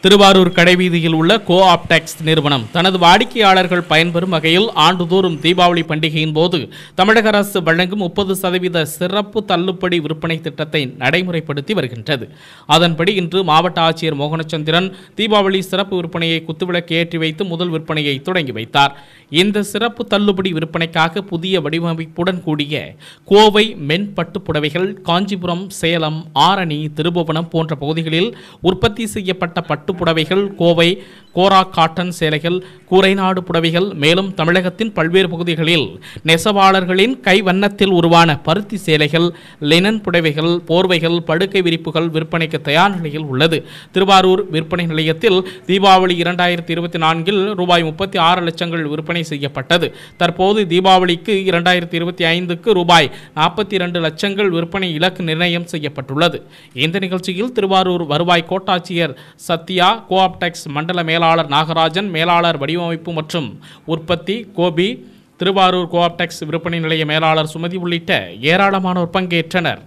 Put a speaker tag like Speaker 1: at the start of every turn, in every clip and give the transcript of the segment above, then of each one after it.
Speaker 1: திருவாரூர் கடைவீதியில் உள்ள கோஆப்டெக்ஸ் நிறுவனம் தனது வாடிக்கையாளர்கள் பயன்பெறும் வகையில் ஆண்டுதோறும் தீபாவளி பண்டிகையின் போது தமிழக அரசு வழங்கும் 30% சிறப்பு தள்ளுபடி விற்பனை திட்டத்தை நடைமுறைப்படுத்தி வருகின்றது. அதன்படி இன்று மாவட்ட ஆட்சியர் மோகனச்சந்திரன் தீபாவளி சிறப்பு விற்பனையை குத்துவிளக்கு ஏற்றி வைத்து முதல் விற்பனையை தொடங்கி வைத்தார். இந்த சிறப்பு தள்ளுபடி விற்பனைக்காக புதிய வடிவமைப்புடன் கூடிய கோவை மென் பட்டு புடவைகள், காஞ்சிபுரம், சேலம், ஆரணி, திருபுவனம் போன்ற பகுதிகளில் உற்பத்தி செய்யப்பட்ட பட்டு புடவைகள், கோவை கோரா காட்டன் சேலைகள், கூரைநாடு புடவைகள், மேலும் தமிழகத்தின் பல்வேறு பகுதிகளில் நெசவாளர்களின் கை வண்ணத்தில் உருவான பருத்தி சேலைகள், லினன் புடவைகள், போர்வைகள், படுக்கை விரிப்புகள் விற்பனைக்கு தயார் நிலையில் உள்ளது. திருவாரூர் விற்பனை நிலையத்தில் தீபாவளி 2024 ரூபாய் 36 லட்சங்கள் விற்பனை செய்யப்பட்டது. தற்போது தீபாவளிக்கு 2025க்கு ரூபாய் 42 லட்சங்கள் விற்பனை இலக்கு நிர்ணயம் செய்யப்பட்டுள்ளது. இந்த நிகழ்ச்சியில் திருவாரூர் வருவாய் கோட்டாட்சியர் சத்யா, கோஆப்டெக்ஸ் மண்டல மேலாளர் நாகராஜன், மேலாளர் வடிவமைப்பு மற்றும் உற்பத்தி கோபி, திருவாரூர் கோஆப்டெக்ஸ் விற்பனை நிலைய மேலாளர் சுமதி உள்ளிட்ட ஏராளமானோர் பங்கேற்றனர்.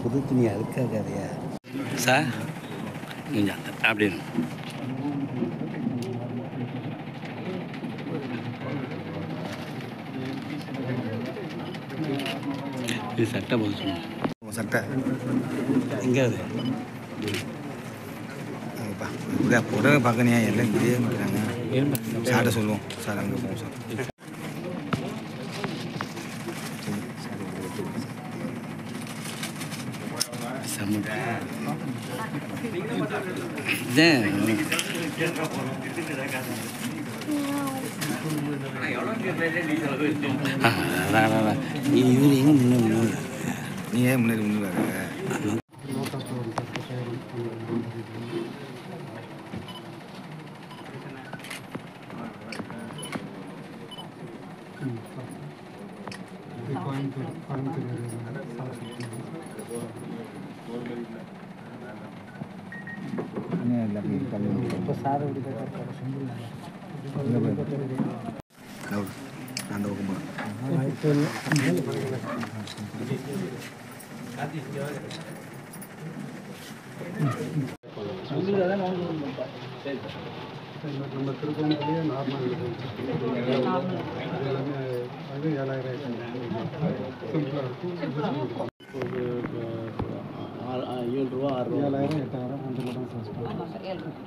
Speaker 2: புது துணி அதுக்காகதையா சார் அப்படின்னு இது சட்டை போது சொன்னோம். சட்டை எங்கே அது புடவை பார்க்கணியா எல்லாம் இப்படியே மாட்டாங்க. சாட்டை சொல்லுவோம் சார், அங்கே போவோம் சார். இவர் எங்கே முன்னே நீ ஏன் முன்னாடி முன்னாடி அந்த நம்ம திருப்பணிலேயே நார்மல் எல்லாமே அது 7000 சிம்பிளாக இருக்கும். ஒரு 7 ரூபா 6 ரூபா 7000 8000 அந்த தான் சார்.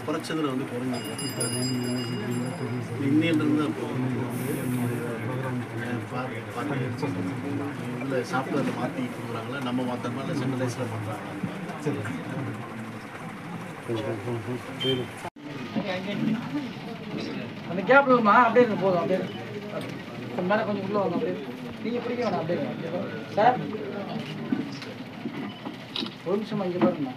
Speaker 2: குறைச்சதில் வந்து குறைஞ்சிருக்கு. இன்னிலிருந்து இல்லை சாஃப்ட்வேரில் மாற்றி கொடுக்குறாங்களா, நம்ம மாற்றமா இல்லை சென்ட்ரலைஸில் பண்ணுறாங்க. சரி, அந்த கேப் இல்லைம்மா அப்படியே இருங்க போதும். அப்படியே மேலே கொஞ்சம் உள்ளே வாங்க. அப்படியே நீங்கள் பிடிக்க வேணாம். அப்படியே சார் ஒரு நிமிஷமா இங்கே பாருங்கண்ணா.